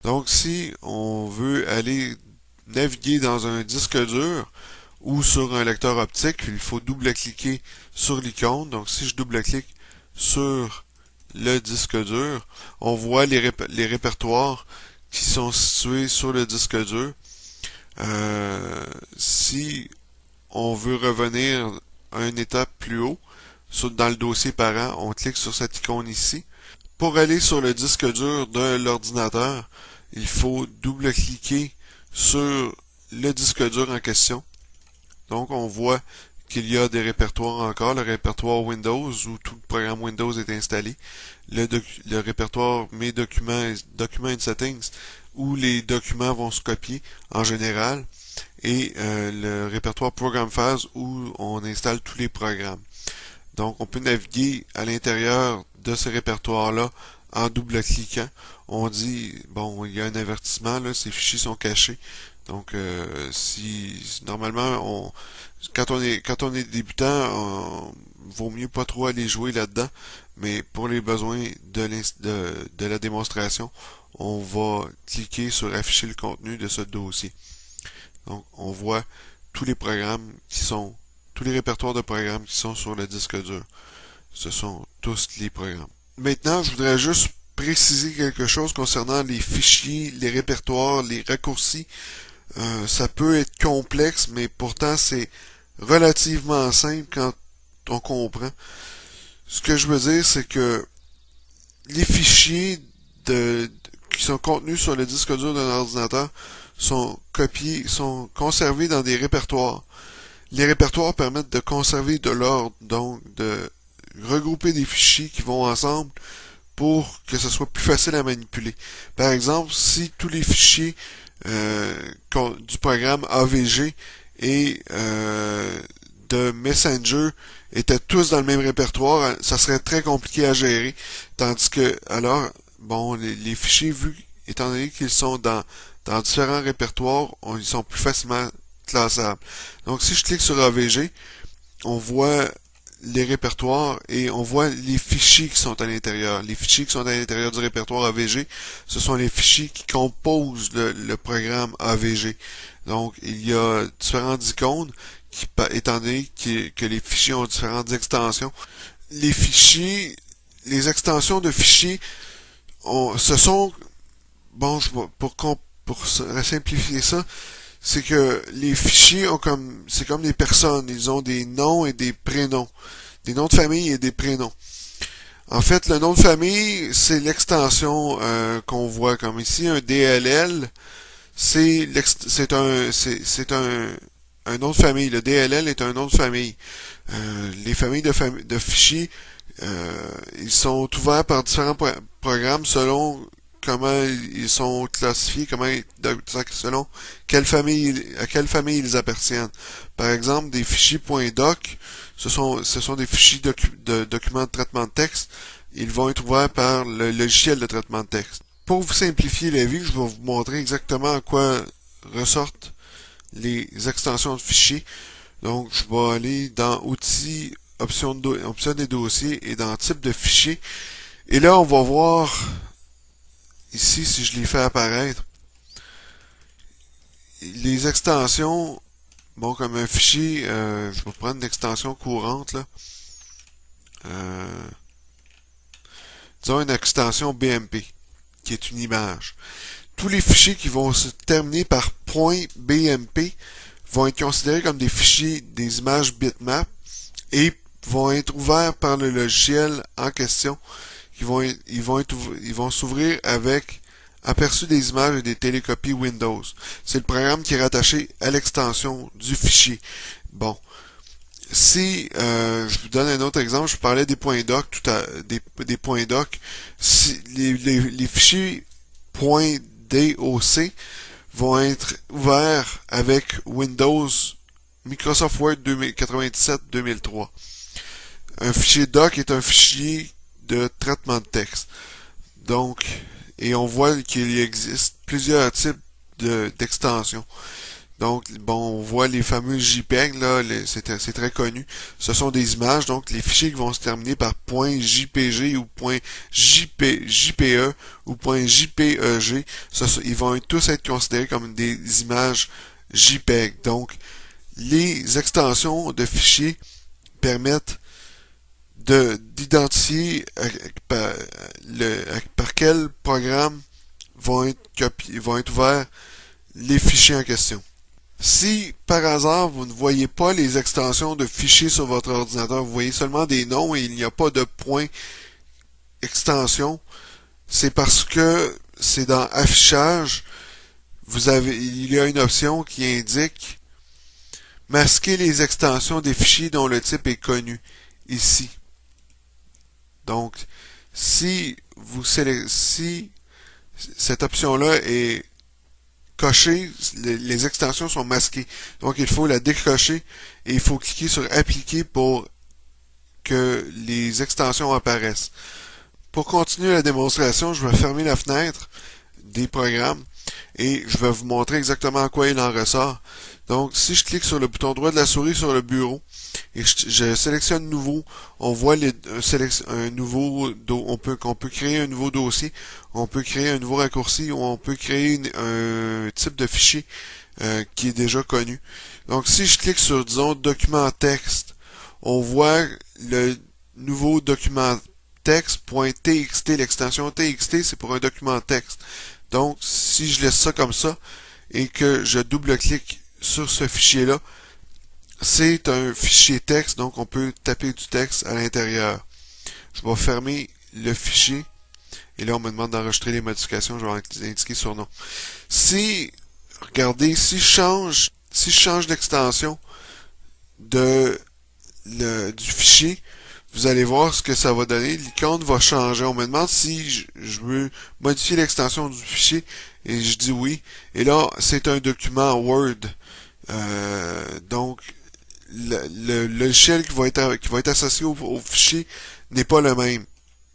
Donc, si on veut aller naviguer dans un disque dur ou sur un lecteur optique, il faut double-cliquer sur l'icône. Donc, si je double-clique sur le disque dur, on voit les répertoires qui sont situés sur le disque dur. Si on veut revenir à une étape plus haut, dans le dossier parent, on clique sur cette icône ici. Pour aller sur le disque dur de l'ordinateur, il faut double-cliquer sur le disque dur en question. Donc, on voit qu'il y a des répertoires encore, le répertoire Windows où tout le programme Windows est installé, le répertoire Mes documents, Documents and Settings où les documents vont se copier en général, et le répertoire Program Files où on installe tous les programmes. Donc, on peut naviguer à l'intérieur de ces répertoires-là en double-cliquant. On dit, bon, il y a un avertissement, là, ces fichiers sont cachés. Donc, si normalement, quand on est débutant, vaut mieux pas trop aller jouer là-dedans. Mais pour les besoins de la démonstration, on va cliquer sur afficher le contenu de ce dossier. Donc, on voit tous les programmes tous les répertoires de programmes qui sont sur le disque dur. Ce sont tous les programmes. Maintenant, je voudrais juste préciser quelque chose concernant les fichiers, les répertoires, les raccourcis. Ça peut être complexe, mais pourtant c'est relativement simple quand on comprend. Ce que je veux dire, c'est que les fichiers qui sont contenus sur le disque dur d'un ordinateur sont conservés dans des répertoires. Les répertoires permettent de conserver de l'ordre, donc de regrouper des fichiers qui vont ensemble pour que ce soit plus facile à manipuler. Par exemple, si tous les fichiers du programme AVG et de Messenger étaient tous dans le même répertoire, ça serait très compliqué à gérer. Tandis que, alors, bon, les fichiers, étant donné qu'ils sont dans différents répertoires, ils sont plus facilement classables. Donc, si je clique sur AVG, on voit les répertoires et on voit les fichiers qui sont à l'intérieur. Les fichiers qui sont à l'intérieur du répertoire AVG, ce sont les fichiers qui composent le programme AVG. Donc, il y a différentes icônes étant donné que les fichiers ont différentes extensions. Les fichiers, les extensions de fichiers, ce sont, bon, pour simplifier ça, c'est que les fichiers c'est comme des personnes, ils ont des noms et des prénoms, des noms de famille et des prénoms. En fait, le nom de famille, c'est l'extension qu'on voit comme ici, un DLL, c'est un nom de famille. Le DLL est un nom de famille. Les familles de fichiers, ils sont ouverts par différents programmes selon comment ils sont classifiés, selon à quelle famille ils appartiennent. Par exemple, des fichiers .doc, ce sont des fichiers de documents de traitement de texte. Ils vont être ouverts par le logiciel de traitement de texte. Pour vous simplifier la vie, je vais vous montrer exactement à quoi ressortent les extensions de fichiers. Donc, je vais aller dans Outils, options des dossiers et dans Type de fichier. Et là, on va voir ici, si je les fais apparaître, les extensions, bon, comme un fichier, je vais prendre une extension courante, là. Euh, disons une extension BMP, qui est une image. Tous les fichiers qui vont se terminer par .bmp vont être considérés comme des fichiers, des images bitmap, et vont être ouverts par le logiciel en question, ils vont s'ouvrir avec aperçu des images et des télécopies Windows. C'est le programme qui est rattaché à l'extension du fichier. Bon, si je vous donne un autre exemple, je parlais des points doc, des points doc. Si les fichiers .doc vont être ouverts avec Windows Microsoft Word 97-2003. Un fichier doc est un fichier de traitement de texte. Donc, et on voit qu'il existe plusieurs types d'extensions. Donc, bon, on voit les fameux JPEG, là, c'est très connu. Ce sont des images, donc les fichiers qui vont se terminer par .jpg ou .jpe ou .jpeg, ils vont tous être considérés comme des images JPEG. Donc, les extensions de fichiers permettent d'identifier par quel programme vont être ouverts les fichiers en question. Si par hasard vous ne voyez pas les extensions de fichiers sur votre ordinateur, vous voyez seulement des noms et il n'y a pas de point extension, c'est parce que c'est dans affichage, il y a une option qui indique masquer les extensions des fichiers dont le type est connu ici. Donc, si cette option-là est cochée, les extensions sont masquées. Donc, il faut la décocher et il faut cliquer sur appliquer pour que les extensions apparaissent. Pour continuer la démonstration, je vais fermer la fenêtre des programmes et je vais vous montrer exactement à quoi il en ressort. Donc, si je clique sur le bouton droit de la souris sur le bureau et je sélectionne nouveau, on voit un nouveau, qu'on peut créer un nouveau dossier, on peut créer un nouveau raccourci ou on peut créer un type de fichier qui est déjà connu. Donc, si je clique sur, disons, document texte, on voit le nouveau document texte.txt, l'extension txt, c'est pour un document texte. Donc, si je laisse ça comme ça et que je double-clique sur ce fichier-là, c'est un fichier texte, donc on peut taper du texte à l'intérieur. Je vais fermer le fichier et là, on me demande d'enregistrer les modifications, je vais indiquer sur nom. Regardez, si je change d'extension du fichier, vous allez voir ce que ça va donner. L'icône va changer. On me demande si je veux modifier l'extension du fichier et je dis oui. Et là, c'est un document Word. Donc, le logiciel qui va être associé au fichier n'est pas le même.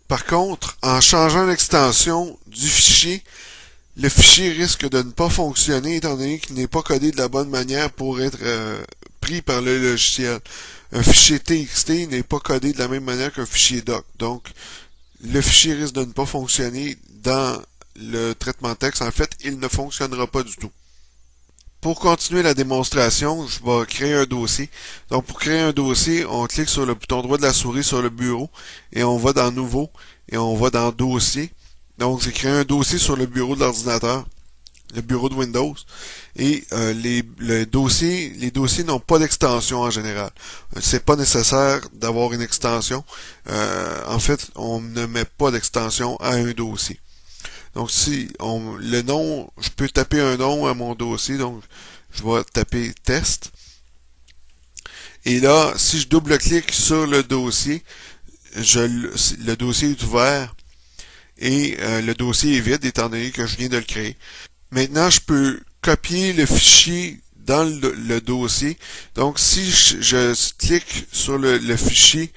Par contre, en changeant l'extension du fichier, le fichier risque de ne pas fonctionner étant donné qu'il n'est pas codé de la bonne manière pour être pris par le logiciel. Un fichier TXT n'est pas codé de la même manière qu'un fichier doc. Donc, le fichier risque de ne pas fonctionner dans le traitement texte. En fait, il ne fonctionnera pas du tout. Pour continuer la démonstration, je vais créer un dossier. Donc, pour créer un dossier, on clique sur le bouton droit de la souris sur le bureau et on va dans Nouveau et on va dans Dossier. Donc, j'ai créé un dossier sur le bureau de l'ordinateur, le bureau de Windows. Et les dossiers n'ont pas d'extension en général. C'est pas nécessaire d'avoir une extension. En fait, on ne met pas d'extension à un dossier. Donc, le nom, je peux taper un nom à mon dossier. Donc, je vais taper test. Et là, si je double-clique sur le dossier, le dossier est ouvert et le dossier est vide étant donné que je viens de le créer. Maintenant, je peux copier le fichier dans le dossier. Donc, si je clique sur le fichier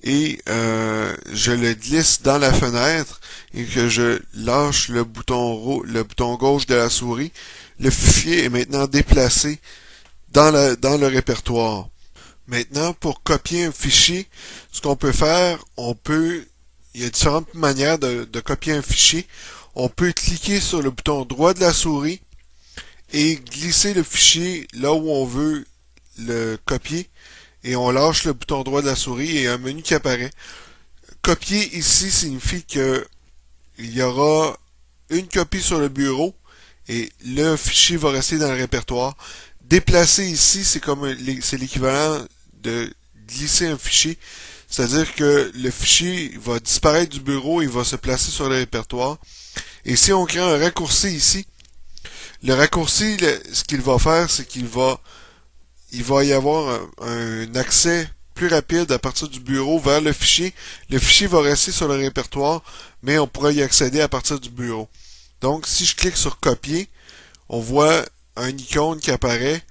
et je le glisse dans la fenêtre et que je lâche le bouton gauche de la souris, le fichier est maintenant déplacé dans le répertoire. Maintenant, pour copier un fichier, ce qu'on peut faire, il y a différentes manières de copier un fichier. On peut cliquer sur le bouton droit de la souris et glisser le fichier là où on veut le copier et on lâche le bouton droit de la souris et un menu qui apparaît. Copier ici signifie que il y aura une copie sur le bureau et le fichier va rester dans le répertoire. Déplacer ici, c'est l'équivalent de glisser un fichier. C'est-à-dire que le fichier va disparaître du bureau et va se placer sur le répertoire. Et si on crée un raccourci ici, le raccourci, ce qu'il va faire, c'est il va y avoir un accès plus rapide à partir du bureau vers le fichier. Le fichier va rester sur le répertoire, mais on pourra y accéder à partir du bureau. Donc, si je clique sur copier, on voit un icône qui apparaît.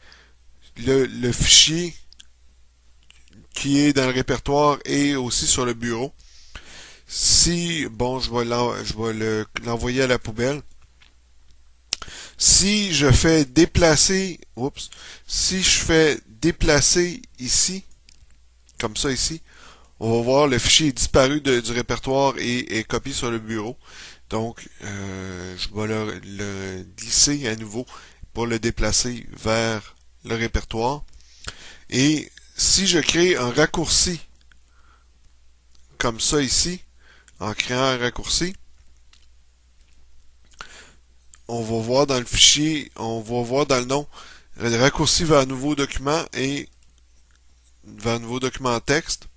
Le fichier qui est dans le répertoire et aussi sur le bureau. Si, bon, je vais l'envoyer à la poubelle. Si je fais déplacer, oups, si je fais déplacer ici, comme ça ici, on va voir le fichier est disparu du répertoire et est copié sur le bureau. Donc, je vais le glisser à nouveau pour le déplacer vers le répertoire. Et si je crée un raccourci comme ça ici, en créant un raccourci, on va voir dans le fichier, on va voir dans le nom, le raccourci vers un nouveau document et vers un nouveau document texte.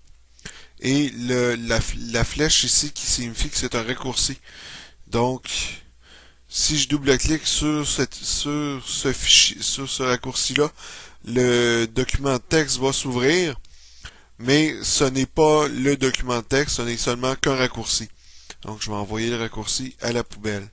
Et la flèche ici qui signifie que c'est un raccourci. Donc, si je double-clique sur ce fichier, sur ce raccourci-là, le document texte va s'ouvrir, mais ce n'est pas le document texte, ce n'est seulement qu'un raccourci. Donc, je vais envoyer le raccourci à la poubelle.